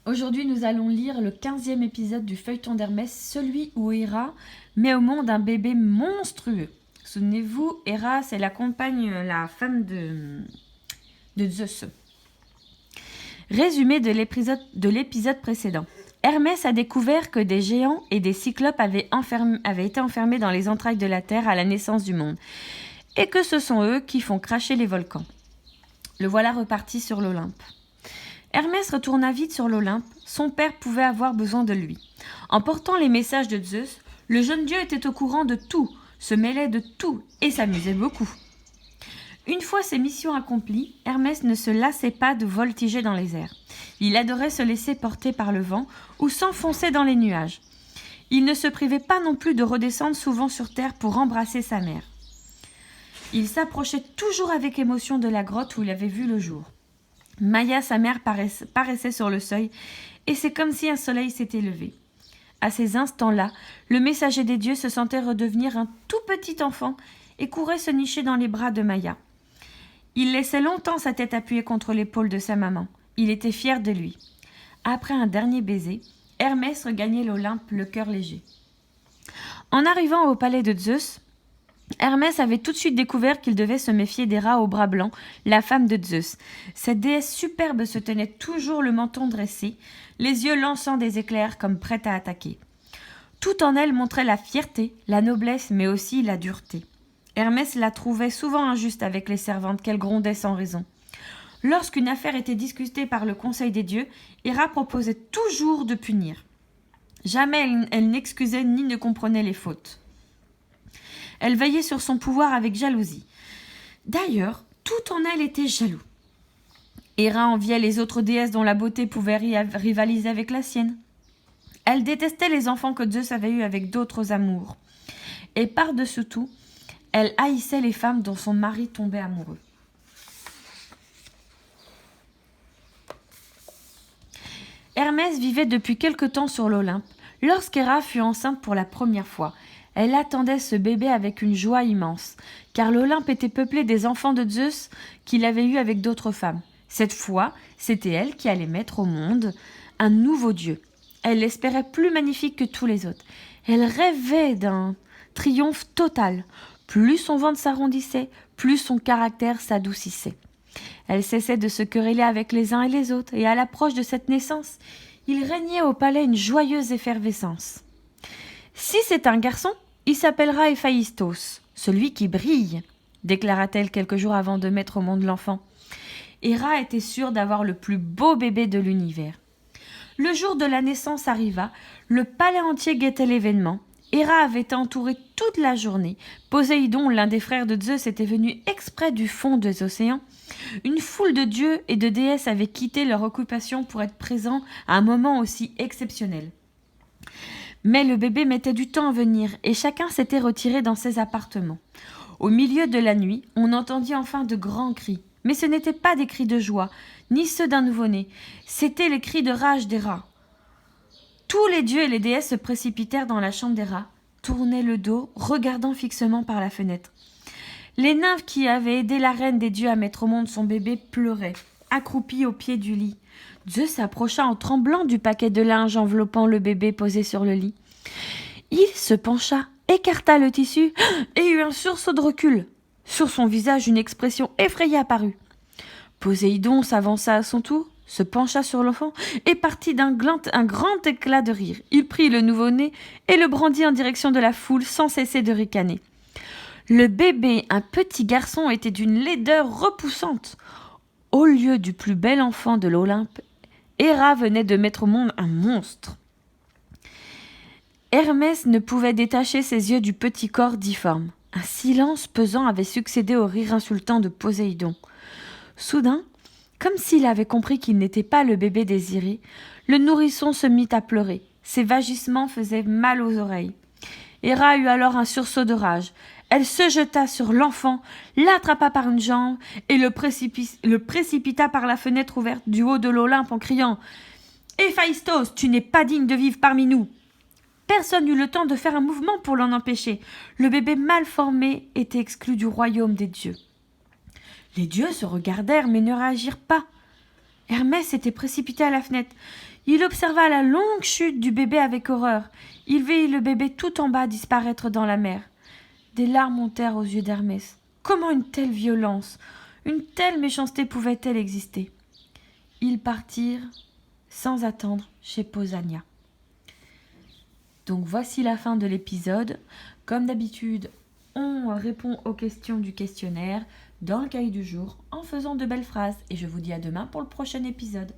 Aujourd'hui, nous allons lire le 15e épisode du feuilleton d'Hermès, celui où Héra met au monde un bébé monstrueux. Souvenez-vous, Héra, c'est la compagne, la femme de Zeus. Résumé de l'épisode précédent. Hermès a découvert que des géants et des cyclopes avaient été enfermés dans les entrailles de la terre à la naissance du monde, et que ce sont eux qui font cracher les volcans. Le voilà reparti sur l'Olympe. Hermès retourna vite sur l'Olympe, son père pouvait avoir besoin de lui. En portant les messages de Zeus, le jeune dieu était au courant de tout, se mêlait de tout et s'amusait beaucoup. Une fois ses missions accomplies, Hermès ne se lassait pas de voltiger dans les airs. Il adorait se laisser porter par le vent ou s'enfoncer dans les nuages. Il ne se privait pas non plus de redescendre souvent sur terre pour embrasser sa mère. Il s'approchait toujours avec émotion de la grotte où il avait vu le jour. Maïa, sa mère, paraissait sur le seuil, et c'est comme si un soleil s'était levé. À ces instants-là, le messager des dieux se sentait redevenir un tout petit enfant et courait se nicher dans les bras de Maïa. Il laissait longtemps sa tête appuyée contre l'épaule de sa maman. Il était fier de lui. Après un dernier baiser, Hermès regagnait l'Olympe, le cœur léger. En arrivant au palais de Zeus, Hermès avait tout de suite découvert qu'il devait se méfier d'Héra aux bras blancs, la femme de Zeus. Cette déesse superbe se tenait toujours le menton dressé, les yeux lançant des éclairs comme prête à attaquer. Tout en elle montrait la fierté, la noblesse, mais aussi la dureté. Hermès la trouvait souvent injuste avec les servantes qu'elle grondait sans raison. Lorsqu'une affaire était discutée par le conseil des dieux, Héra proposait toujours de punir. Jamais elle n'excusait ni ne comprenait les fautes. Elle veillait sur son pouvoir avec jalousie. D'ailleurs, tout en elle était jaloux. Héra enviait les autres déesses dont la beauté pouvait rivaliser avec la sienne. Elle détestait les enfants que Zeus avait eus avec d'autres amours. Et par-dessus tout, elle haïssait les femmes dont son mari tombait amoureux. Hermès vivait depuis quelque temps sur l'Olympe, lorsqu'Héra fut enceinte pour la première fois. Elle attendait ce bébé avec une joie immense, car l'Olympe était peuplé des enfants de Zeus qu'il avait eus avec d'autres femmes. Cette fois, c'était elle qui allait mettre au monde un nouveau dieu. Elle l'espérait plus magnifique que tous les autres. Elle rêvait d'un triomphe total. Plus son ventre s'arrondissait, plus son caractère s'adoucissait. Elle cessait de se quereller avec les uns et les autres, et à l'approche de cette naissance, il régnait au palais une joyeuse effervescence. Si c'est un garçon, il s'appellera Héphaïstos, celui qui brille, déclara-t-elle quelques jours avant de mettre au monde l'enfant. Héra était sûre d'avoir le plus beau bébé de l'univers. Le jour de la naissance arriva, le palais entier guettait l'événement. Héra avait été entourée toute la journée. Poséidon, l'un des frères de Zeus, était venu exprès du fond des océans. Une foule de dieux et de déesses avaient quitté leur occupation pour être présents à un moment aussi exceptionnel. Mais le bébé mettait du temps à venir et chacun s'était retiré dans ses appartements. Au milieu de la nuit, on entendit enfin de grands cris. Mais ce n'étaient pas des cris de joie, ni ceux d'un nouveau-né. C'étaient les cris de rage d'Héra. Tous les dieux et les déesses se précipitèrent dans la chambre d'Héra, tournaient le dos, regardant fixement par la fenêtre. Les nymphes qui avaient aidé la reine des dieux à mettre au monde son bébé pleuraient, accroupies au pied du lit. Zeus s'approcha en tremblant du paquet de linge enveloppant le bébé posé sur le lit. Il se pencha, écarta le tissu et eut un sursaut de recul. Sur son visage, une expression effrayée apparut. Poséidon s'avança à son tour, se pencha sur l'enfant et partit un grand éclat de rire. Il prit le nouveau-né et le brandit en direction de la foule sans cesser de ricaner. Le bébé, un petit garçon, était d'une laideur repoussante. Au lieu du plus bel enfant de l'Olympe, Héra venait de mettre au monde un monstre. Hermès ne pouvait détacher ses yeux du petit corps difforme. Un silence pesant avait succédé au rire insultant de Poséidon. Soudain, comme s'il avait compris qu'il n'était pas le bébé désiré, le nourrisson se mit à pleurer. Ses vagissements faisaient mal aux oreilles. Héra eut alors un sursaut de rage. Elle se jeta sur l'enfant, l'attrapa par une jambe et le précipita par la fenêtre ouverte du haut de l'Olympe en criant « Héphaïstos, tu n'es pas digne de vivre parmi nous !» Personne n'eut le temps de faire un mouvement pour l'en empêcher. Le bébé mal formé était exclu du royaume des dieux. Les dieux se regardèrent mais ne réagirent pas. Hermès s'était précipité à la fenêtre. Il observa la longue chute du bébé avec horreur. Il vit le bébé tout en bas disparaître dans la mer. Des larmes montèrent aux yeux d'Hermès. Comment une telle violence, une telle méchanceté pouvait-elle exister? Ils partirent sans attendre chez Pausania. Donc voici la fin de l'épisode. Comme d'habitude, on répond aux questions du questionnaire dans le cahier du jour en faisant de belles phrases. Et je vous dis à demain pour le prochain épisode.